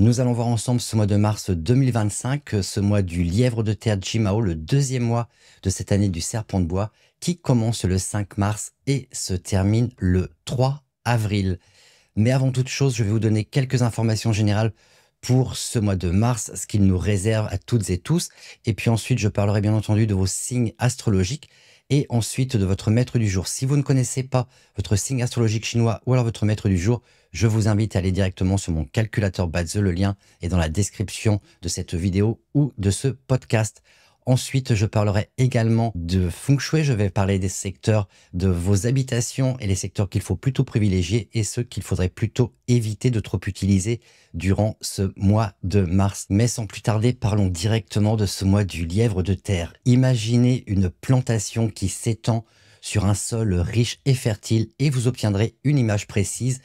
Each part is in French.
Nous allons voir ensemble ce mois de mars 2025, ce mois du lièvre de terre Jimao, le deuxième mois de cette année du serpent de bois, qui commence le 5 mars et se termine le 3 avril. Mais avant toute chose, je vais vous donner quelques informations générales pour ce mois de mars, ce qu'il nous réserve à toutes et tous. Et puis ensuite, je parlerai bien entendu de vos signes astrologiques et ensuite de votre maître du jour. Si vous ne connaissez pas votre signe astrologique chinois ou alors votre maître du jour, je vous invite à aller directement sur mon calculateur Batze. Le lien est dans la description de cette vidéo ou de ce podcast. Ensuite, je parlerai également de Feng Shui. Je vais parler des secteurs de vos habitations et les secteurs qu'il faut plutôt privilégier et ceux qu'il faudrait plutôt éviter de trop utiliser durant ce mois de mars. Mais sans plus tarder, parlons directement de ce mois du lièvre de terre. Imaginez une plantation qui s'étend sur un sol riche et fertile et vous obtiendrez une image précise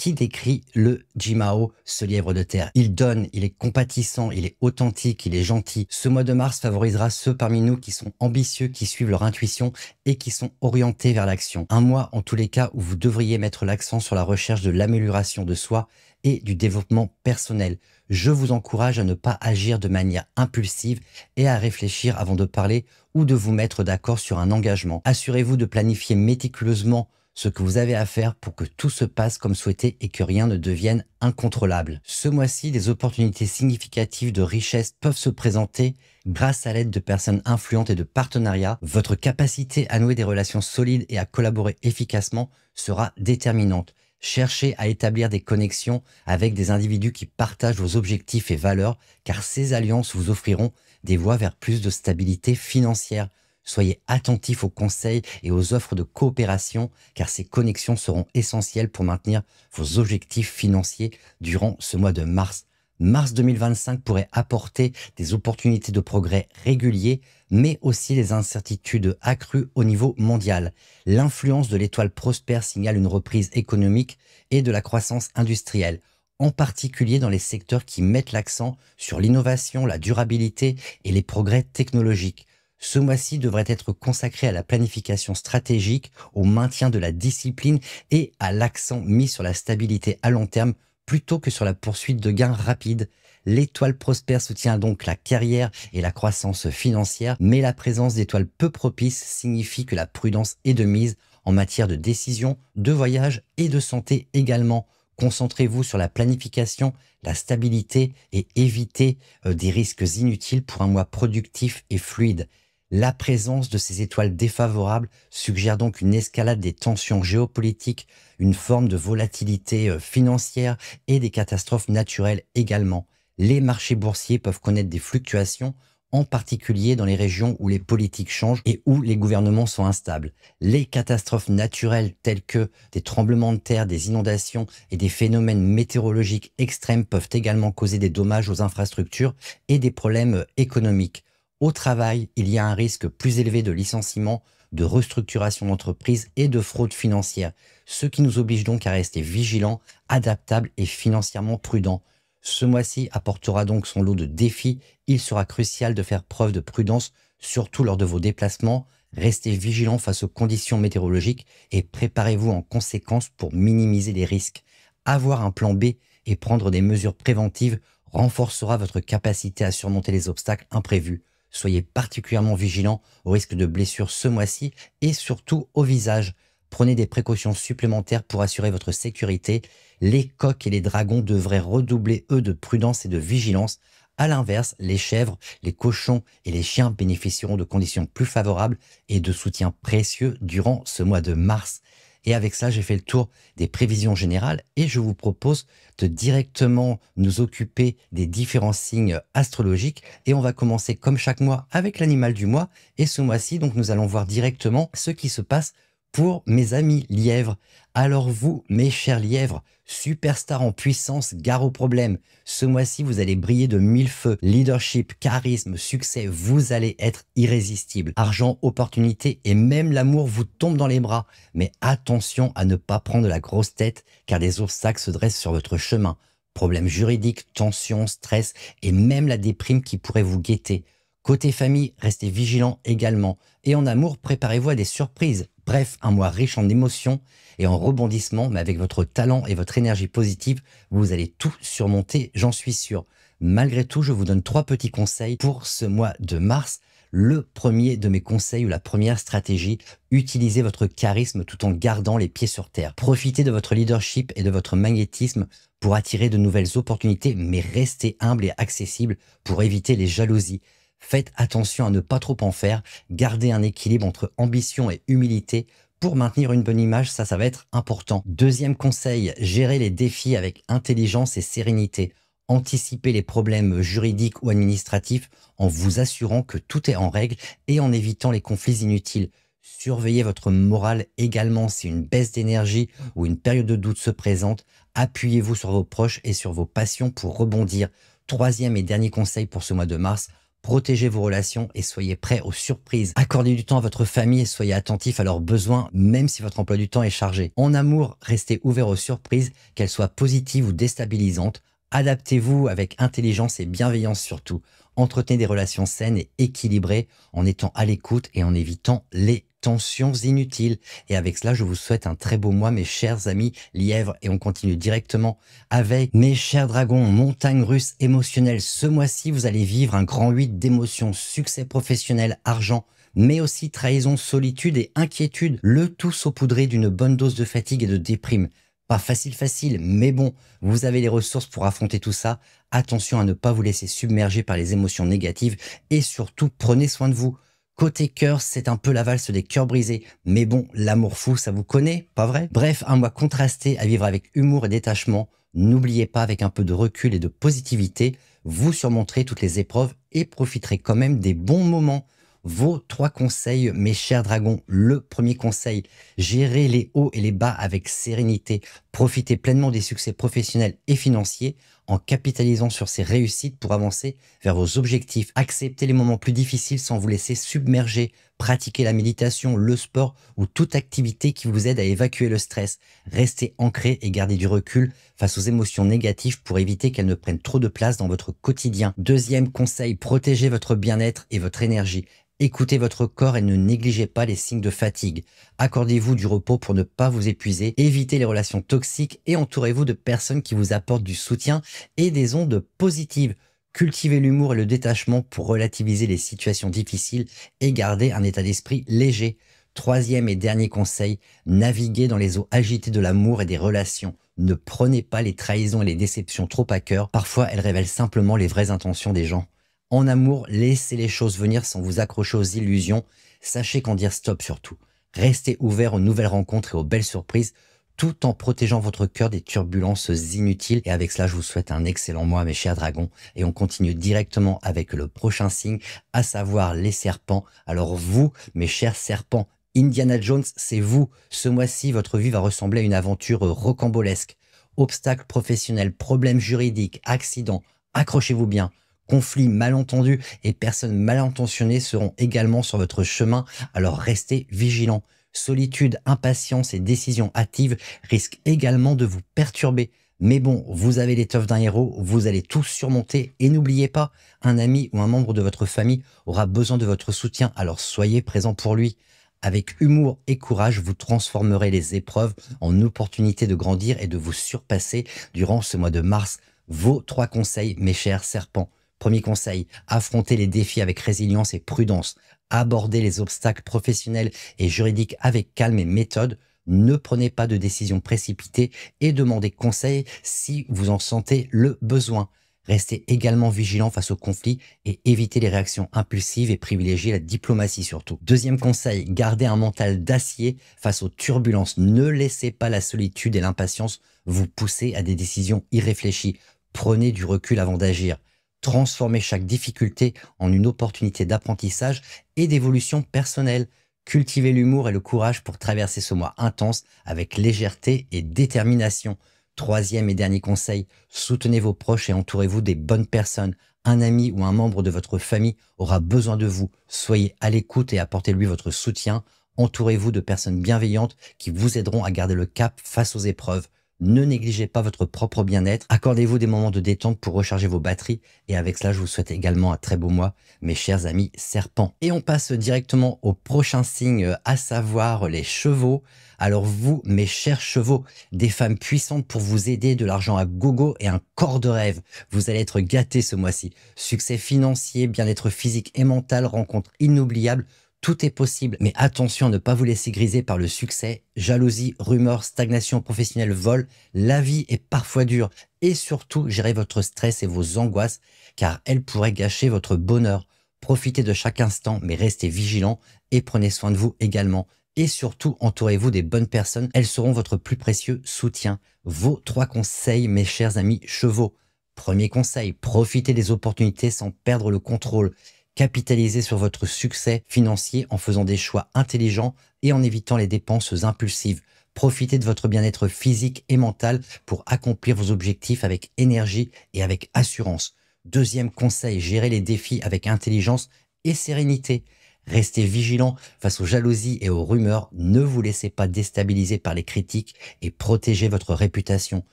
qui décrit le Jimao, ce lièvre de terre. Il donne, il est compatissant, il est authentique, il est gentil. Ce mois de mars favorisera ceux parmi nous qui sont ambitieux, qui suivent leur intuition et qui sont orientés vers l'action. Un mois, en tous les cas, où vous devriez mettre l'accent sur la recherche de l'amélioration de soi et du développement personnel. Je vous encourage à ne pas agir de manière impulsive et à réfléchir avant de parler ou de vous mettre d'accord sur un engagement. Assurez-vous de planifier méticuleusement ce que vous avez à faire pour que tout se passe comme souhaité et que rien ne devienne incontrôlable. Ce mois-ci, des opportunités significatives de richesse peuvent se présenter grâce à l'aide de personnes influentes et de partenariats. Votre capacité à nouer des relations solides et à collaborer efficacement sera déterminante. Cherchez à établir des connexions avec des individus qui partagent vos objectifs et valeurs, car ces alliances vous offriront des voies vers plus de stabilité financière. Soyez attentifs aux conseils et aux offres de coopération, car ces connexions seront essentielles pour maintenir vos objectifs financiers durant ce mois de mars. Mars 2025 pourrait apporter des opportunités de progrès réguliers, mais aussi des incertitudes accrues au niveau mondial. L'influence de l'étoile prospère signale une reprise économique et de la croissance industrielle, en particulier dans les secteurs qui mettent l'accent sur l'innovation, la durabilité et les progrès technologiques. Ce mois-ci devrait être consacré à la planification stratégique, au maintien de la discipline et à l'accent mis sur la stabilité à long terme plutôt que sur la poursuite de gains rapides. L'étoile prospère soutient donc la carrière et la croissance financière, mais la présence d'étoiles peu propices signifie que la prudence est de mise en matière de décision, de voyage et de santé également. Concentrez-vous sur la planification, la stabilité et évitez des risques inutiles pour un mois productif et fluide. La présence de ces étoiles défavorables suggère donc une escalade des tensions géopolitiques, une forme de volatilité financière et des catastrophes naturelles également. Les marchés boursiers peuvent connaître des fluctuations, en particulier dans les régions où les politiques changent et où les gouvernements sont instables. Les catastrophes naturelles telles que des tremblements de terre, des inondations et des phénomènes météorologiques extrêmes peuvent également causer des dommages aux infrastructures et des problèmes économiques. Au travail, il y a un risque plus élevé de licenciement, de restructuration d'entreprise et de fraude financière, ce qui nous oblige donc à rester vigilants, adaptables et financièrement prudents. Ce mois-ci apportera donc son lot de défis. Il sera crucial de faire preuve de prudence, surtout lors de vos déplacements. Restez vigilants face aux conditions météorologiques et préparez-vous en conséquence pour minimiser les risques. Avoir un plan B et prendre des mesures préventives renforcera votre capacité à surmonter les obstacles imprévus. Soyez particulièrement vigilants au risque de blessures ce mois-ci et surtout au visage. Prenez des précautions supplémentaires pour assurer votre sécurité. Les coqs et les dragons devraient redoubler, eux, de prudence et de vigilance. À l'inverse, les chèvres, les cochons et les chiens bénéficieront de conditions plus favorables et de soutien précieux durant ce mois de mars. Et avec ça, j'ai fait le tour des prévisions générales et je vous propose de directement nous occuper des différents signes astrologiques. Et on va commencer comme chaque mois avec l'animal du mois. Et ce mois-ci, donc, nous allons voir directement ce qui se passe pour mes amis lièvres. Alors vous, mes chers lièvres, superstar en puissance, gare aux problèmes. Ce mois-ci, vous allez briller de mille feux. Leadership, charisme, succès, vous allez être irrésistible. Argent, opportunité et même l'amour vous tombe dans les bras. Mais attention à ne pas prendre la grosse tête car des obstacles se dressent sur votre chemin. Problèmes juridiques, tensions, stress et même la déprime qui pourrait vous guetter. Côté famille, restez vigilant également. Et en amour, préparez-vous à des surprises. Bref, un mois riche en émotions et en rebondissements, mais avec votre talent et votre énergie positive, vous allez tout surmonter, j'en suis sûr. Malgré tout, je vous donne 3 petits conseils pour ce mois de mars. Le premier de mes conseils ou la première stratégie, utilisez votre charisme tout en gardant les pieds sur terre. Profitez de votre leadership et de votre magnétisme pour attirer de nouvelles opportunités, mais restez humble et accessible pour éviter les jalousies. Faites attention à ne pas trop en faire, gardez un équilibre entre ambition et humilité pour maintenir une bonne image, ça va être important. Deuxième conseil, gérez les défis avec intelligence et sérénité. Anticipez les problèmes juridiques ou administratifs en vous assurant que tout est en règle et en évitant les conflits inutiles. Surveillez votre morale également si une baisse d'énergie ou une période de doute se présente. Appuyez-vous sur vos proches et sur vos passions pour rebondir. Troisième et dernier conseil pour ce mois de mars, protégez vos relations et soyez prêts aux surprises. Accordez du temps à votre famille et soyez attentifs à leurs besoins, même si votre emploi du temps est chargé. En amour, restez ouvert aux surprises, qu'elles soient positives ou déstabilisantes. Adaptez-vous avec intelligence et bienveillance surtout. Entretenez des relations saines et équilibrées en étant à l'écoute et en évitant les tensions inutiles. Et avec cela, je vous souhaite un très beau mois, mes chers amis lièvres. Et on continue directement avec mes chers dragons, montagne russe émotionnelle. Ce mois-ci, vous allez vivre un grand 8 d'émotions, succès professionnel, argent, mais aussi trahison, solitude et inquiétude. Le tout saupoudré d'une bonne dose de fatigue et de déprime. Pas facile, mais bon, vous avez les ressources pour affronter tout ça. Attention à ne pas vous laisser submerger par les émotions négatives et surtout, prenez soin de vous. Côté cœur, c'est un peu la valse des cœurs brisés. Mais bon, l'amour fou, ça vous connaît, pas vrai? Bref, un mois contrasté à vivre avec humour et détachement. N'oubliez pas, avec un peu de recul et de positivité, vous surmonterez toutes les épreuves et profiterez quand même des bons moments. Vos 3 conseils, mes chers dragons. Le premier conseil, gérez les hauts et les bas avec sérénité. Profitez pleinement des succès professionnels et financiers en capitalisant sur ces réussites pour avancer vers vos objectifs. Acceptez les moments plus difficiles sans vous laisser submerger. Pratiquez la méditation, le sport ou toute activité qui vous aide à évacuer le stress. Restez ancré et gardez du recul face aux émotions négatives pour éviter qu'elles ne prennent trop de place dans votre quotidien. Deuxième conseil, protégez votre bien-être et votre énergie. Écoutez votre corps et ne négligez pas les signes de fatigue. Accordez-vous du repos pour ne pas vous épuiser. Évitez les relations toxiques et entourez-vous de personnes qui vous apportent du soutien et des ondes positives. Cultivez l'humour et le détachement pour relativiser les situations difficiles et garder un état d'esprit léger. Troisième et dernier conseil, naviguez dans les eaux agitées de l'amour et des relations. Ne prenez pas les trahisons et les déceptions trop à cœur. Parfois, elles révèlent simplement les vraies intentions des gens. En amour, laissez les choses venir sans vous accrocher aux illusions. Sachez qu'en dire stop surtout. Restez ouvert aux nouvelles rencontres et aux belles surprises, tout en protégeant votre cœur des turbulences inutiles. Et avec cela, je vous souhaite un excellent mois, mes chers dragons. Et on continue directement avec le prochain signe, à savoir les serpents. Alors vous, mes chers serpents, Indiana Jones, c'est vous. Ce mois-ci, votre vie va ressembler à une aventure rocambolesque. Obstacles professionnels, problèmes juridiques, accidents. Accrochez-vous bien. Conflits, malentendus et personnes mal intentionnées seront également sur votre chemin, alors restez vigilants. Solitude, impatience et décisions hâtives risquent également de vous perturber. Mais bon, vous avez l'étoffe d'un héros, vous allez tout surmonter et n'oubliez pas, un ami ou un membre de votre famille aura besoin de votre soutien, alors soyez présent pour lui. Avec humour et courage, vous transformerez les épreuves en opportunités de grandir et de vous surpasser durant ce mois de mars. Vos 3 conseils, mes chers serpents. Premier conseil, affrontez les défis avec résilience et prudence. Abordez les obstacles professionnels et juridiques avec calme et méthode. Ne prenez pas de décisions précipitées et demandez conseil si vous en sentez le besoin. Restez également vigilant face aux conflits et évitez les réactions impulsives et privilégiez la diplomatie surtout. Deuxième conseil, gardez un mental d'acier face aux turbulences. Ne laissez pas la solitude et l'impatience vous pousser à des décisions irréfléchies. Prenez du recul avant d'agir. Transformez chaque difficulté en une opportunité d'apprentissage et d'évolution personnelle. Cultivez l'humour et le courage pour traverser ce mois intense avec légèreté et détermination. Troisième et dernier conseil, soutenez vos proches et entourez-vous des bonnes personnes. Un ami ou un membre de votre famille aura besoin de vous. Soyez à l'écoute et apportez-lui votre soutien. Entourez-vous de personnes bienveillantes qui vous aideront à garder le cap face aux épreuves. Ne négligez pas votre propre bien-être. Accordez-vous des moments de détente pour recharger vos batteries. Et avec cela, je vous souhaite également un très beau mois, mes chers amis serpents. Et on passe directement au prochain signe, à savoir les chevaux. Alors vous, mes chers chevaux, des femmes puissantes pour vous aider, de l'argent à gogo et un corps de rêve. Vous allez être gâtés ce mois-ci. Succès financier, bien-être physique et mental, rencontres inoubliables. Tout est possible, mais attention à ne pas vous laisser griser par le succès. Jalousie, rumeurs, stagnation professionnelle, vol. La vie est parfois dure. Et surtout, gérez votre stress et vos angoisses, car elles pourraient gâcher votre bonheur. Profitez de chaque instant, mais restez vigilants et prenez soin de vous également. Et surtout, entourez-vous des bonnes personnes. Elles seront votre plus précieux soutien. Vos 3 conseils, mes chers amis chevaux. Premier conseil, profitez des opportunités sans perdre le contrôle. Capitalisez sur votre succès financier en faisant des choix intelligents et en évitant les dépenses impulsives. Profitez de votre bien-être physique et mental pour accomplir vos objectifs avec énergie et avec assurance. Deuxième conseil, gérez les défis avec intelligence et sérénité. Restez vigilant face aux jalousies et aux rumeurs. Ne vous laissez pas déstabiliser par les critiques et protégez votre réputation.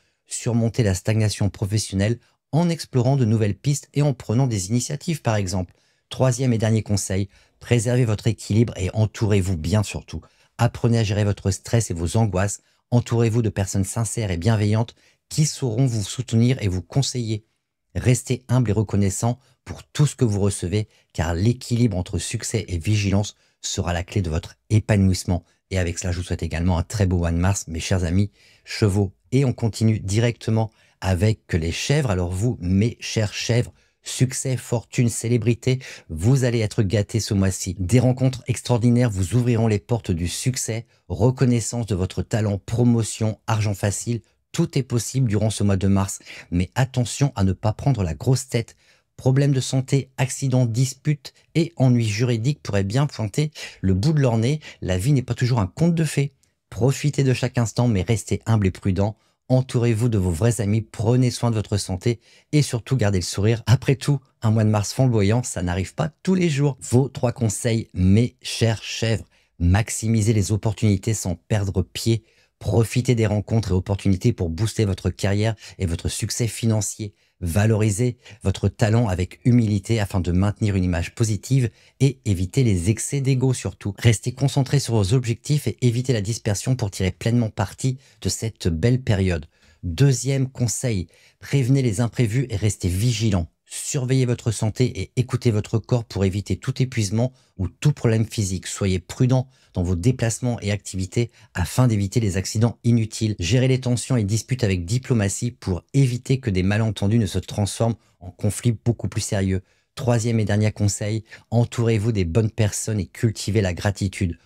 Surmontez la stagnation professionnelle en explorant de nouvelles pistes et en prenant des initiatives par exemple. Troisième et dernier conseil, préservez votre équilibre et entourez-vous bien surtout. Apprenez à gérer votre stress et vos angoisses. Entourez-vous de personnes sincères et bienveillantes qui sauront vous soutenir et vous conseiller. Restez humble et reconnaissant pour tout ce que vous recevez, car l'équilibre entre succès et vigilance sera la clé de votre épanouissement. Et avec cela, je vous souhaite également un très beau mois de mars, mes chers amis chevaux. Et on continue directement avec les chèvres. Alors vous, mes chères chèvres, succès, fortune, célébrité, vous allez être gâtés ce mois-ci. Des rencontres extraordinaires vous ouvriront les portes du succès, reconnaissance de votre talent, promotion, argent facile. Tout est possible durant ce mois de mars, mais attention à ne pas prendre la grosse tête. Problèmes de santé, accidents, disputes et ennuis juridiques pourraient bien pointer le bout de leur nez. La vie n'est pas toujours un conte de fées. Profitez de chaque instant, mais restez humble et prudent. Entourez-vous de vos vrais amis, prenez soin de votre santé et surtout gardez le sourire. Après tout, un mois de mars flamboyant, ça n'arrive pas tous les jours. Vos 3 conseils, mes chères chèvres. Maximisez les opportunités sans perdre pied. Profitez des rencontres et opportunités pour booster votre carrière et votre succès financier. Valorisez votre talent avec humilité afin de maintenir une image positive et éviter les excès d'ego surtout. Restez concentrés sur vos objectifs et évitez la dispersion pour tirer pleinement parti de cette belle période. Deuxième conseil, prévenez les imprévus et restez vigilants. Surveillez votre santé et écoutez votre corps pour éviter tout épuisement ou tout problème physique. Soyez prudent dans vos déplacements et activités afin d'éviter les accidents inutiles. Gérez les tensions et disputes avec diplomatie pour éviter que des malentendus ne se transforment en conflits beaucoup plus sérieux. Troisième et dernier conseil, entourez-vous des bonnes personnes et cultivez la gratitude.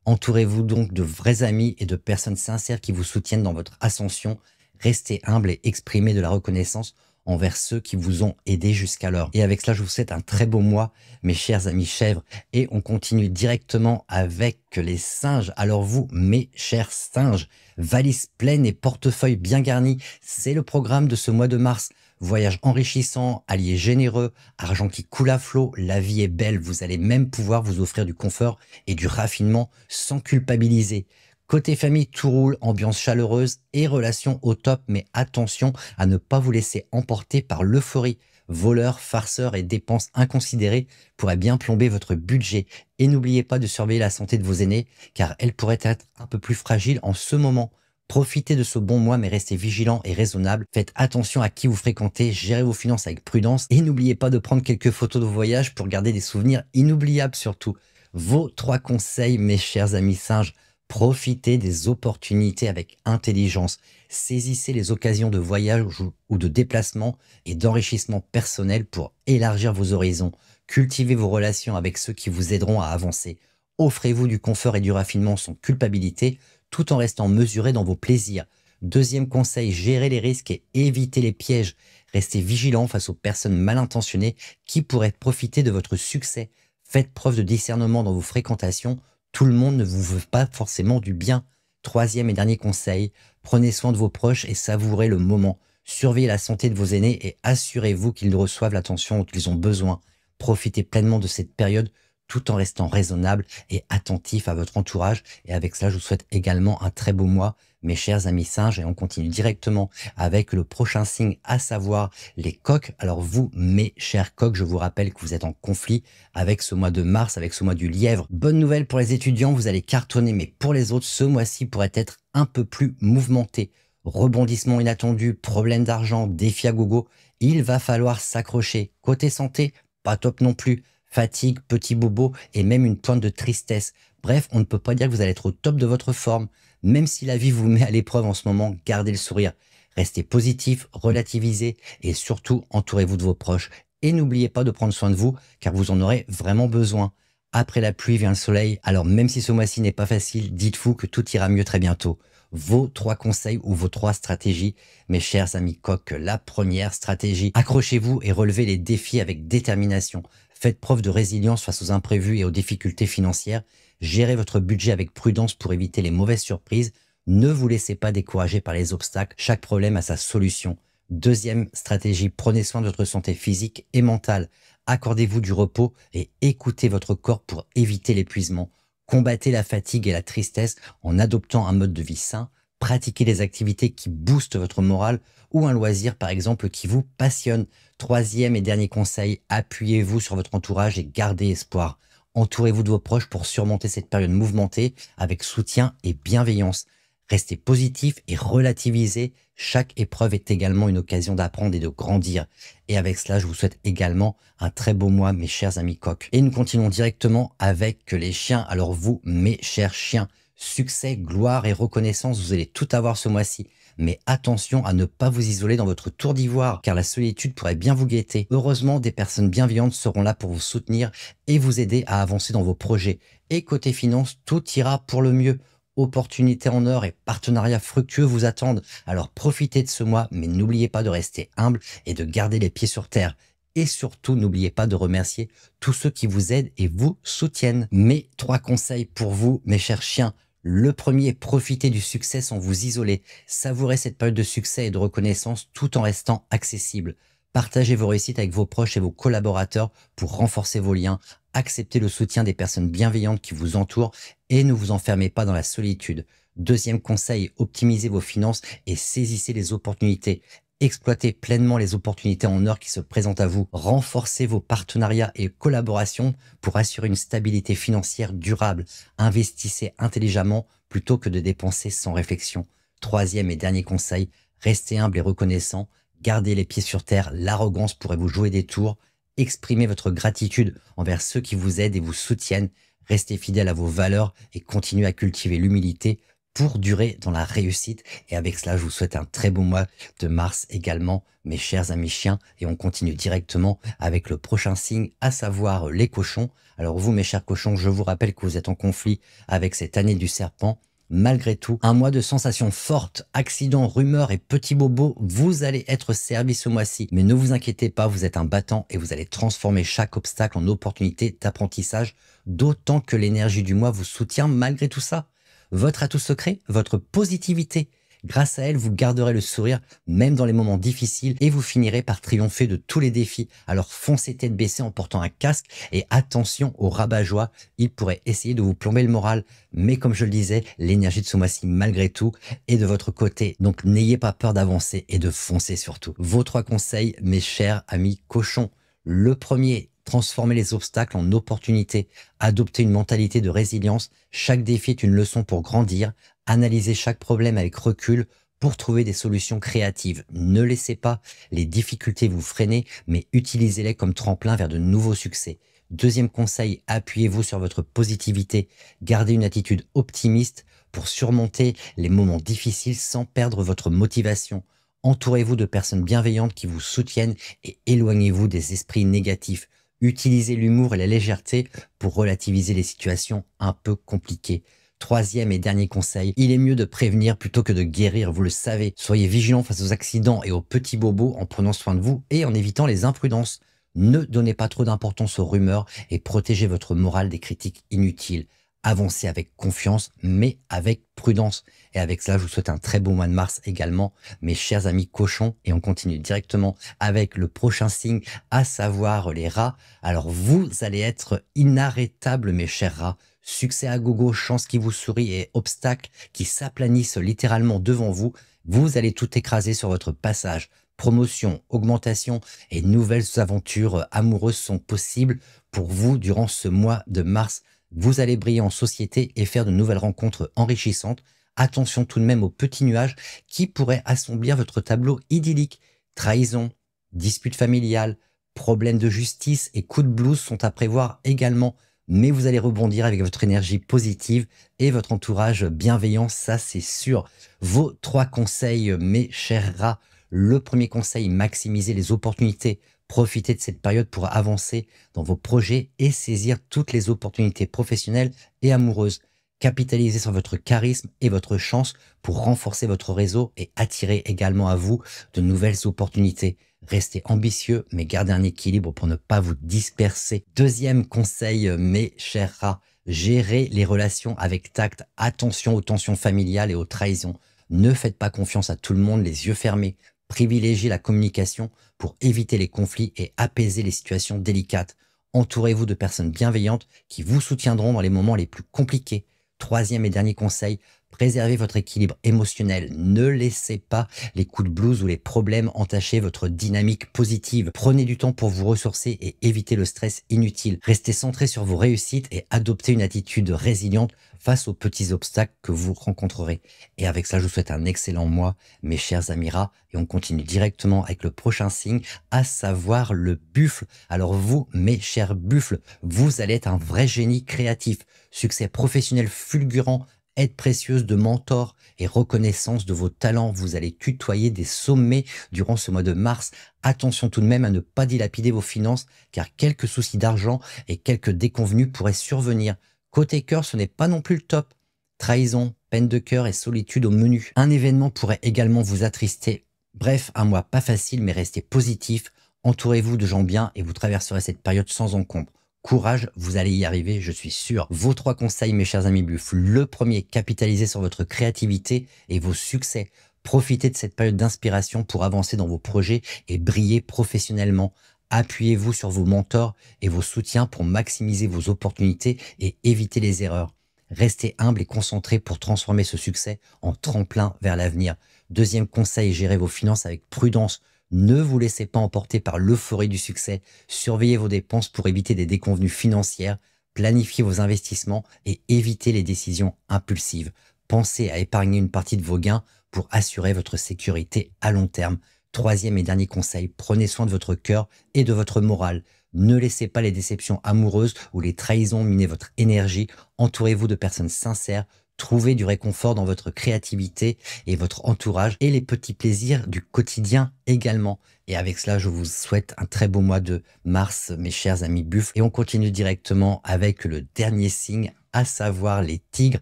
Entourez-vous donc de vrais amis et de personnes sincères qui vous soutiennent dans votre ascension. Restez humble et exprimez de la reconnaissance envers ceux qui vous ont aidé jusqu'alors. Et avec cela, je vous souhaite un très beau mois, mes chers amis chèvres. Et on continue directement avec les singes. Alors vous, mes chers singes, valise pleine et portefeuille bien garni, c'est le programme de ce mois de mars. Voyage enrichissant, alliés généreux, argent qui coule à flot, la vie est belle. Vous allez même pouvoir vous offrir du confort et du raffinement sans culpabiliser. Côté famille, tout roule, ambiance chaleureuse et relations au top, mais attention à ne pas vous laisser emporter par l'euphorie. Voleurs, farceurs et dépenses inconsidérées pourraient bien plomber votre budget. Et n'oubliez pas de surveiller la santé de vos aînés, car elle pourrait être un peu plus fragile en ce moment. Profitez de ce bon mois, mais restez vigilant et raisonnable. Faites attention à qui vous fréquentez, gérez vos finances avec prudence et n'oubliez pas de prendre quelques photos de vos voyages pour garder des souvenirs inoubliables surtout. Vos 3 conseils, mes chers amis singes. Profitez des opportunités avec intelligence. Saisissez les occasions de voyage ou de déplacement et d'enrichissement personnel pour élargir vos horizons. Cultivez vos relations avec ceux qui vous aideront à avancer. Offrez-vous du confort et du raffinement sans culpabilité, tout en restant mesuré dans vos plaisirs. Deuxième conseil, gérez les risques et évitez les pièges. Restez vigilant face aux personnes mal intentionnées qui pourraient profiter de votre succès. Faites preuve de discernement dans vos fréquentations. Tout le monde ne vous veut pas forcément du bien. Troisième et dernier conseil, prenez soin de vos proches et savourez le moment. Surveillez la santé de vos aînés et assurez-vous qu'ils reçoivent l'attention dont ils ont besoin. Profitez pleinement de cette période tout en restant raisonnable et attentif à votre entourage. Et avec cela, je vous souhaite également un très beau mois, mes chers amis singes, et on continue directement avec le prochain signe, à savoir les coqs. Alors vous, mes chers coqs, je vous rappelle que vous êtes en conflit avec ce mois de mars, avec ce mois du lièvre. Bonne nouvelle pour les étudiants, vous allez cartonner, mais pour les autres, ce mois-ci pourrait être un peu plus mouvementé. Rebondissement inattendu, problème d'argent, défi à gogo, il va falloir s'accrocher. Côté santé, pas top non plus. Fatigue, petits bobos et même une pointe de tristesse. Bref, on ne peut pas dire que vous allez être au top de votre forme. Même si la vie vous met à l'épreuve en ce moment, gardez le sourire. Restez positif, relativisez et surtout entourez-vous de vos proches. Et n'oubliez pas de prendre soin de vous car vous en aurez vraiment besoin. Après la pluie vient le soleil, alors même si ce mois-ci n'est pas facile, dites-vous que tout ira mieux très bientôt. Vos 3 conseils ou vos 3 stratégies, mes chers amis coqs. La première stratégie, accrochez-vous et relevez les défis avec détermination. Faites preuve de résilience face aux imprévus et aux difficultés financières. Gérez votre budget avec prudence pour éviter les mauvaises surprises. Ne vous laissez pas décourager par les obstacles. Chaque problème a sa solution. Deuxième stratégie, prenez soin de votre santé physique et mentale. Accordez-vous du repos et écoutez votre corps pour éviter l'épuisement. Combattez la fatigue et la tristesse en adoptant un mode de vie sain. Pratiquez des activités qui boostent votre morale ou un loisir par exemple qui vous passionne. Troisième et dernier conseil, appuyez-vous sur votre entourage et gardez espoir. Entourez-vous de vos proches pour surmonter cette période mouvementée avec soutien et bienveillance. Restez positif et relativisez. Chaque épreuve est également une occasion d'apprendre et de grandir. Et avec cela, je vous souhaite également un très beau mois, mes chers amis coqs. Et nous continuons directement avec les chiens. Alors vous, mes chers chiens, succès, gloire et reconnaissance, vous allez tout avoir ce mois-ci. Mais attention à ne pas vous isoler dans votre tour d'ivoire, car la solitude pourrait bien vous guetter. Heureusement, des personnes bienveillantes seront là pour vous soutenir et vous aider à avancer dans vos projets. Et côté finance, tout ira pour le mieux. Opportunités en or et partenariats fructueux vous attendent. Alors profitez de ce mois, mais n'oubliez pas de rester humble et de garder les pieds sur terre. Et surtout, n'oubliez pas de remercier tous ceux qui vous aident et vous soutiennent. Mes 3 conseils pour vous, mes chers chiens. Le premier, profitez du succès sans vous isoler. Savourez cette période de succès et de reconnaissance tout en restant accessible. Partagez vos réussites avec vos proches et vos collaborateurs pour renforcer vos liens. Acceptez le soutien des personnes bienveillantes qui vous entourent et ne vous enfermez pas dans la solitude. Deuxième conseil, optimisez vos finances et saisissez les opportunités. Exploitez pleinement les opportunités en or qui se présentent à vous. Renforcez vos partenariats et collaborations pour assurer une stabilité financière durable. Investissez intelligemment plutôt que de dépenser sans réflexion. Troisième et dernier conseil, restez humble et reconnaissant. Gardez les pieds sur terre, l'arrogance pourrait vous jouer des tours. Exprimez votre gratitude envers ceux qui vous aident et vous soutiennent. Restez fidèle à vos valeurs et continuez à cultiver l'humilité pour durer dans la réussite. Et avec cela, je vous souhaite un très beau mois de mars également, mes chers amis chiens. Et on continue directement avec le prochain signe, à savoir les cochons. Alors vous, mes chers cochons, je vous rappelle que vous êtes en conflit avec cette année du serpent. Malgré tout, un mois de sensations fortes, accidents, rumeurs et petits bobos, vous allez être servi ce mois-ci. Mais ne vous inquiétez pas, vous êtes un battant et vous allez transformer chaque obstacle en opportunité d'apprentissage, d'autant que l'énergie du mois vous soutient malgré tout ça. Votre atout secret, votre positivité. Grâce à elle, vous garderez le sourire même dans les moments difficiles et vous finirez par triompher de tous les défis. Alors foncez tête baissée en portant un casque et attention au rabat-joie, il pourrait essayer de vous plomber le moral. Mais comme je le disais, l'énergie de ce mois-ci malgré tout est de votre côté. Donc n'ayez pas peur d'avancer et de foncer surtout. Vos 3 conseils, mes chers amis cochons. Le premier, transformer les obstacles en opportunités. Adopter une mentalité de résilience. Chaque défi est une leçon pour grandir. Analysez chaque problème avec recul pour trouver des solutions créatives. Ne laissez pas les difficultés vous freiner, mais utilisez-les comme tremplin vers de nouveaux succès. Deuxième conseil, appuyez-vous sur votre positivité. Gardez une attitude optimiste pour surmonter les moments difficiles sans perdre votre motivation. Entourez-vous de personnes bienveillantes qui vous soutiennent et éloignez-vous des esprits négatifs. Utilisez l'humour et la légèreté pour relativiser les situations un peu compliquées. Troisième et dernier conseil, il est mieux de prévenir plutôt que de guérir, vous le savez. Soyez vigilants face aux accidents et aux petits bobos en prenant soin de vous et en évitant les imprudences. Ne donnez pas trop d'importance aux rumeurs et protégez votre morale des critiques inutiles. Avancez avec confiance, mais avec prudence. Et avec cela, je vous souhaite un très beau mois de mars également, mes chers amis cochons. Et on continue directement avec le prochain signe, à savoir les rats. Alors vous allez être inarrêtables, mes chers rats. Succès à gogo, chance qui vous sourit et obstacles qui s'aplanissent littéralement devant vous. Vous allez tout écraser sur votre passage. Promotion, augmentation et nouvelles aventures amoureuses sont possibles pour vous durant ce mois de mars. Vous allez briller en société et faire de nouvelles rencontres enrichissantes. Attention tout de même aux petits nuages qui pourraient assombrir votre tableau idyllique. Trahison, dispute familiale, problèmes de justice et coups de blues sont à prévoir également. Mais vous allez rebondir avec votre énergie positive et votre entourage bienveillant, ça c'est sûr. Vos 3 conseils, mes chers rats. Le premier conseil, maximisez les opportunités. Profitez de cette période pour avancer dans vos projets et saisir toutes les opportunités professionnelles et amoureuses. Capitalisez sur votre charisme et votre chance pour renforcer votre réseau et attirer également à vous de nouvelles opportunités. Restez ambitieux, mais gardez un équilibre pour ne pas vous disperser. Deuxième conseil, mes chers rats, gérez les relations avec tact. Attention aux tensions familiales et aux trahisons. Ne faites pas confiance à tout le monde les yeux fermés. Privilégiez la communication pour éviter les conflits et apaiser les situations délicates. Entourez-vous de personnes bienveillantes qui vous soutiendront dans les moments les plus compliqués. Troisième et dernier conseil, préservez votre équilibre émotionnel. Ne laissez pas les coups de blues ou les problèmes entacher votre dynamique positive. Prenez du temps pour vous ressourcer et évitez le stress inutile. Restez centré sur vos réussites et adoptez une attitude résiliente face aux petits obstacles que vous rencontrerez. Et avec ça, je vous souhaite un excellent mois, mes chers amis rats. Et on continue directement avec le prochain signe, à savoir le buffle. Alors vous, mes chers buffles, vous allez être un vrai génie créatif. Succès professionnel fulgurant, aide précieuse de mentors et reconnaissance de vos talents. Vous allez tutoyer des sommets durant ce mois de mars. Attention tout de même à ne pas dilapider vos finances car quelques soucis d'argent et quelques déconvenues pourraient survenir. Côté cœur, ce n'est pas non plus le top. Trahison, peine de cœur et solitude au menu. Un événement pourrait également vous attrister. Bref, un mois pas facile mais restez positif. Entourez-vous de gens bien et vous traverserez cette période sans encombre. Courage, vous allez y arriver, je suis sûr. Vos 3 conseils, mes chers amis buffles. Le premier, capitalisez sur votre créativité et vos succès. Profitez de cette période d'inspiration pour avancer dans vos projets et briller professionnellement. Appuyez-vous sur vos mentors et vos soutiens pour maximiser vos opportunités et éviter les erreurs. Restez humble et concentré pour transformer ce succès en tremplin vers l'avenir. Deuxième conseil, gérez vos finances avec prudence. Ne vous laissez pas emporter par l'euphorie du succès. Surveillez vos dépenses pour éviter des déconvenues financières. Planifiez vos investissements et évitez les décisions impulsives. Pensez à épargner une partie de vos gains pour assurer votre sécurité à long terme. Troisième et dernier conseil, prenez soin de votre cœur et de votre morale. Ne laissez pas les déceptions amoureuses ou les trahisons miner votre énergie. Entourez-vous de personnes sincères. Trouvez du réconfort dans votre créativité et votre entourage et les petits plaisirs du quotidien également. Et avec cela, je vous souhaite un très beau mois de mars, mes chers amis buffles. Et on continue directement avec le dernier signe, à savoir les tigres.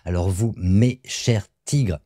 Alors vous, mes chers tigres,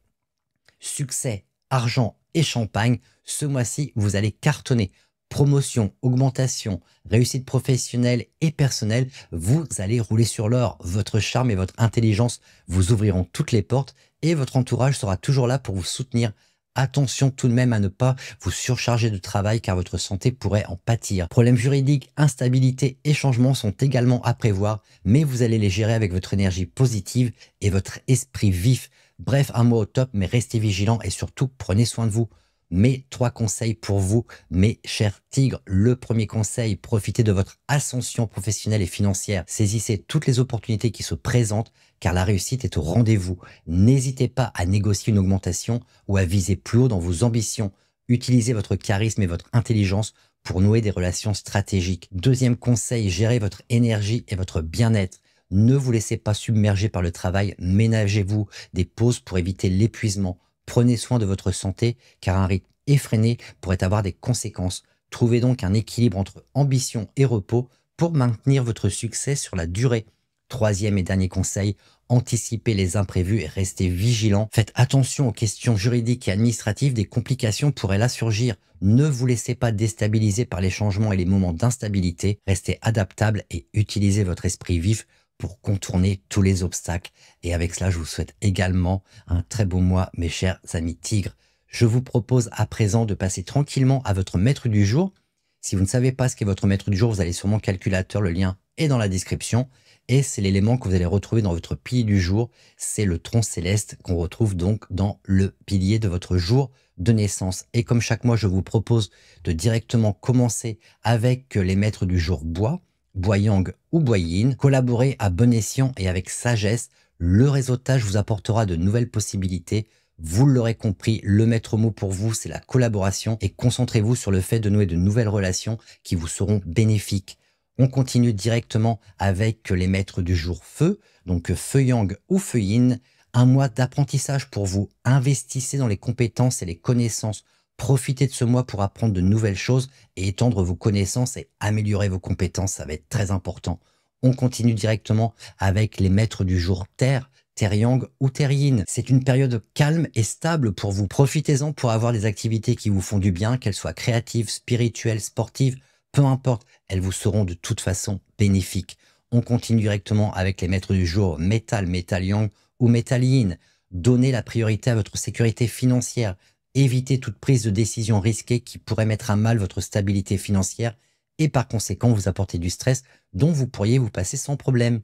succès, argent et champagne, ce mois-ci, vous allez cartonner. Promotion, augmentation, réussite professionnelle et personnelle, vous allez rouler sur l'or. Votre charme et votre intelligence vous ouvriront toutes les portes et votre entourage sera toujours là pour vous soutenir. Attention tout de même à ne pas vous surcharger de travail car votre santé pourrait en pâtir. Problèmes juridiques, instabilité et changements sont également à prévoir, mais vous allez les gérer avec votre énergie positive et votre esprit vif. Bref, un mois au top, mais restez vigilants et surtout prenez soin de vous. Mes 3 conseils pour vous, mes chers tigres. Le premier conseil, profitez de votre ascension professionnelle et financière. Saisissez toutes les opportunités qui se présentent car la réussite est au rendez-vous. N'hésitez pas à négocier une augmentation ou à viser plus haut dans vos ambitions. Utilisez votre charisme et votre intelligence pour nouer des relations stratégiques. Deuxième conseil, gérez votre énergie et votre bien-être. Ne vous laissez pas submerger par le travail, ménagez-vous des pauses pour éviter l'épuisement. Prenez soin de votre santé car un rythme effréné pourrait avoir des conséquences. Trouvez donc un équilibre entre ambition et repos pour maintenir votre succès sur la durée. Troisième et dernier conseil, anticipez les imprévus et restez vigilants. Faites attention aux questions juridiques et administratives, des complications pourraient là surgir. Ne vous laissez pas déstabiliser par les changements et les moments d'instabilité. Restez adaptable et utilisez votre esprit vif pour contourner tous les obstacles. Et avec cela, je vous souhaite également un très beau mois, mes chers amis tigres. Je vous propose à présent de passer tranquillement à votre maître du jour. Si vous ne savez pas ce qu'est votre maître du jour, vous allez sur mon calculateur, le lien est dans la description. et c'est l'élément que vous allez retrouver dans votre pilier du jour. C'est le tronc céleste qu'on retrouve donc dans le pilier de votre jour de naissance. Et comme chaque mois, je vous propose de directement commencer avec les maîtres du jour bois, bois yang ou bois yin. Collaborez à bon escient et avec sagesse. Le réseautage vous apportera de nouvelles possibilités. Vous l'aurez compris, le maître mot pour vous, c'est la collaboration et concentrez-vous sur le fait de nouer de nouvelles relations qui vous seront bénéfiques. On continue directement avec les maîtres du jour feu, donc feu yang ou feu yin. Un mois d'apprentissage pour vous. Investissez dans les compétences et les connaissances. Profitez de ce mois pour apprendre de nouvelles choses et étendre vos connaissances et améliorer vos compétences. Ça va être très important. On continue directement avec les maîtres du jour terre, terre yang ou terre yin. C'est une période calme et stable pour vous. Profitez-en pour avoir des activités qui vous font du bien, qu'elles soient créatives, spirituelles, sportives, peu importe, elles vous seront de toute façon bénéfiques. On continue directement avec les maîtres du jour métal, métal yang ou métal yin. Donnez la priorité à votre sécurité financière. Évitez toute prise de décision risquée qui pourrait mettre à mal votre stabilité financière et par conséquent vous apporter du stress dont vous pourriez vous passer sans problème.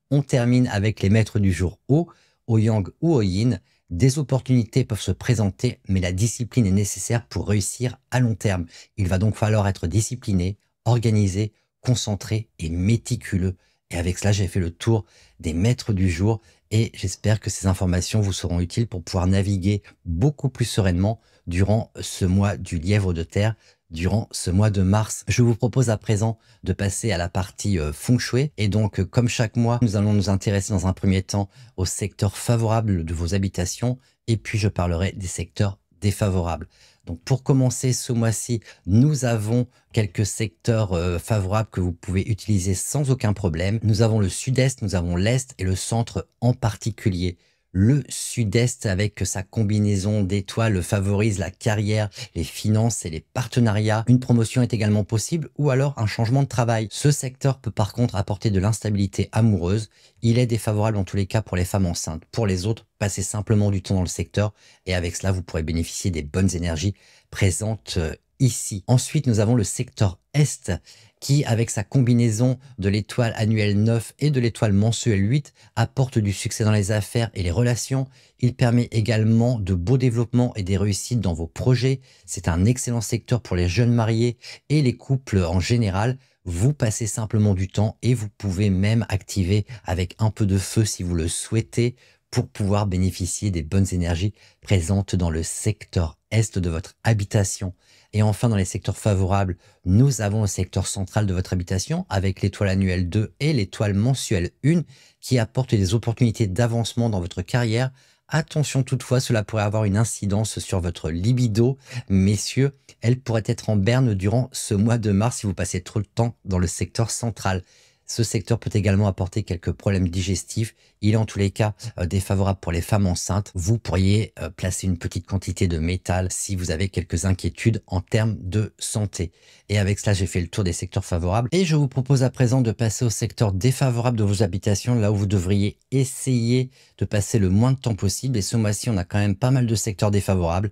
On termine avec les maîtres du jour au yang ou au yin. Des opportunités peuvent se présenter, mais la discipline est nécessaire pour réussir à long terme. Il va donc falloir être discipliné, organisé, concentré et méticuleux. Et avec cela, j'ai fait le tour des maîtres du jour et j'espère que ces informations vous seront utiles pour pouvoir naviguer beaucoup plus sereinement durant ce mois du lièvre de terre, durant ce mois de mars. Je vous propose à présent de passer à la partie feng shui. Et donc, comme chaque mois, nous allons nous intéresser dans un premier temps au secteur favorable de vos habitations et puis je parlerai des secteurs défavorables. Donc, pour commencer ce mois-ci, nous avons quelques secteurs favorables que vous pouvez utiliser sans aucun problème. Nous avons le sud-est, nous avons l'est et le centre en particulier. Le sud-est, avec sa combinaison d'étoiles, favorise la carrière, les finances et les partenariats. Une promotion est également possible ou alors un changement de travail. Ce secteur peut par contre apporter de l'instabilité amoureuse. Il est défavorable dans tous les cas pour les femmes enceintes. Pour les autres, passez simplement du temps dans le secteur et avec cela, vous pourrez bénéficier des bonnes énergies présentes ici. Ensuite, nous avons le secteur est qui, avec sa combinaison de l'étoile annuelle 9 et de l'étoile mensuelle 8, apporte du succès dans les affaires et les relations. Il permet également de beaux développements et des réussites dans vos projets. C'est un excellent secteur pour les jeunes mariés et les couples en général. Vous passez simplement du temps et vous pouvez même activer avec un peu de feu si vous le souhaitez pour pouvoir bénéficier des bonnes énergies présentes dans le secteur est de votre habitation. Et enfin, dans les secteurs favorables, nous avons le secteur central de votre habitation avec l'étoile annuelle 2 et l'étoile mensuelle 1 qui apportent des opportunités d'avancement dans votre carrière. Attention toutefois, cela pourrait avoir une incidence sur votre libido. Messieurs, elle pourrait être en berne durant ce mois de mars si vous passez trop de temps dans le secteur central. Ce secteur peut également apporter quelques problèmes digestifs. Il est en tous les cas défavorable pour les femmes enceintes. Vous pourriez placer une petite quantité de métal si vous avez quelques inquiétudes en termes de santé. Et avec cela, j'ai fait le tour des secteurs favorables. Et je vous propose à présent de passer au secteur défavorable de vos habitations, là où vous devriez essayer de passer le moins de temps possible. Et ce mois-ci, on a quand même pas mal de secteurs défavorables.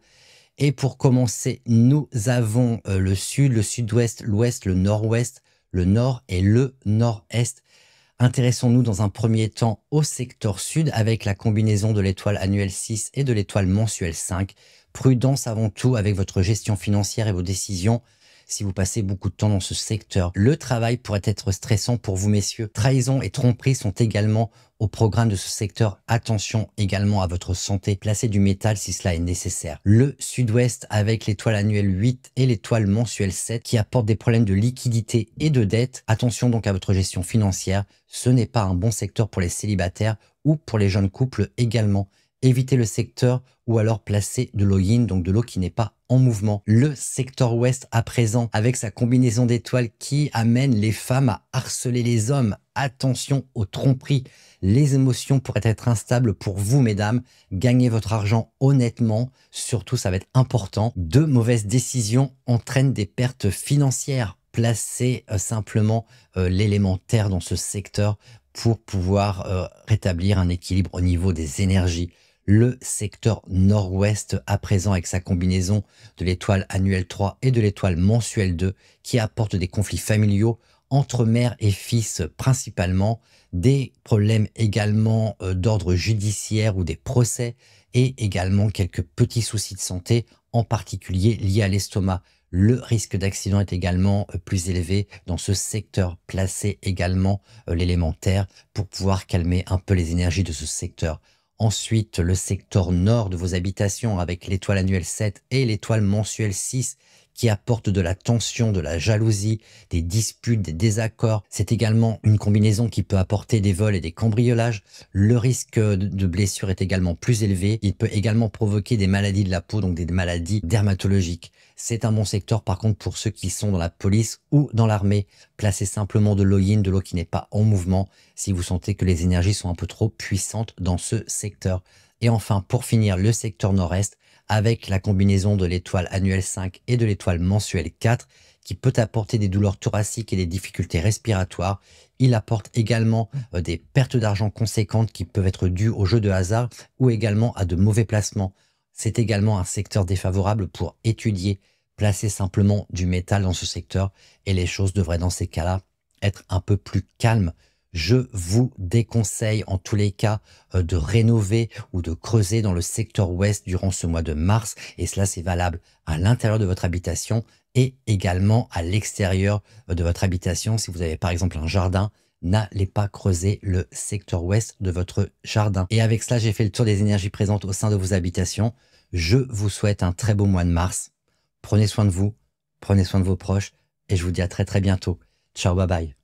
Et pour commencer, nous avons le sud, le sud-ouest, l'ouest, le nord-ouest, le nord et le nord-est. Intéressons-nous dans un premier temps au secteur sud avec la combinaison de l'étoile annuelle 6 et de l'étoile mensuelle 5. Prudence avant tout avec votre gestion financière et vos décisions si vous passez beaucoup de temps dans ce secteur. Le travail pourrait être stressant pour vous, messieurs. Trahison et tromperie sont également au programme de ce secteur. Attention également à votre santé. Placez du métal si cela est nécessaire. Le sud-ouest avec l'étoile annuelle 8 et l'étoile mensuelle 7 qui apportent des problèmes de liquidité et de dette. Attention donc à votre gestion financière. Ce n'est pas un bon secteur pour les célibataires ou pour les jeunes couples également. Évitez le secteur ou alors placez de l'eau yin, donc de l'eau qui n'est pas en mouvement. Le secteur ouest à présent avec sa combinaison d'étoiles qui amène les femmes à harceler les hommes. Attention aux tromperies. Les émotions pourraient être instables pour vous, mesdames. Gagnez votre argent honnêtement. Surtout, ça va être important. De mauvaises décisions entraînent des pertes financières. Placez simplement l'élémentaire dans ce secteur pour pouvoir rétablir un équilibre au niveau des énergies. le secteur nord-ouest à présent avec sa combinaison de l'étoile annuelle 3 et de l'étoile mensuelle 2 qui apporte des conflits familiaux entre mère et fils principalement, des problèmes également d'ordre judiciaire ou des procès et également quelques petits soucis de santé, en particulier liés à l'estomac. Le risque d'accident est également plus élevé dans ce secteur. Placez également l'élémentaire pour pouvoir calmer un peu les énergies de ce secteur. Ensuite, le secteur nord de vos habitations avec l'étoile annuelle 7 et l'étoile mensuelle 6 qui apporte de la tension, de la jalousie, des disputes, des désaccords. C'est également une combinaison qui peut apporter des vols et des cambriolages. Le risque de blessure est également plus élevé. Il peut également provoquer des maladies de la peau, donc des maladies dermatologiques. C'est un bon secteur par contre pour ceux qui sont dans la police ou dans l'armée. Placez simplement de l'eau yin, de l'eau qui n'est pas en mouvement, si vous sentez que les énergies sont un peu trop puissantes dans ce secteur. Et enfin, pour finir, le secteur nord-est, avec la combinaison de l'étoile annuelle 5 et de l'étoile mensuelle 4, qui peut apporter des douleurs thoraciques et des difficultés respiratoires. Il apporte également des pertes d'argent conséquentes qui peuvent être dues au jeu de hasard ou également à de mauvais placements. C'est également un secteur défavorable pour étudier. Placez simplement du métal dans ce secteur et les choses devraient dans ces cas-là être un peu plus calmes. Je vous déconseille en tous les cas de rénover ou de creuser dans le secteur ouest durant ce mois de mars et cela c'est valable à l'intérieur de votre habitation et également à l'extérieur de votre habitation. Si vous avez par exemple un jardin, n'allez pas creuser le secteur ouest de votre jardin. Et avec cela, j'ai fait le tour des énergies présentes au sein de vos habitations. Je vous souhaite un très beau mois de mars. Prenez soin de vous, prenez soin de vos proches et je vous dis à très bientôt. Ciao, bye bye.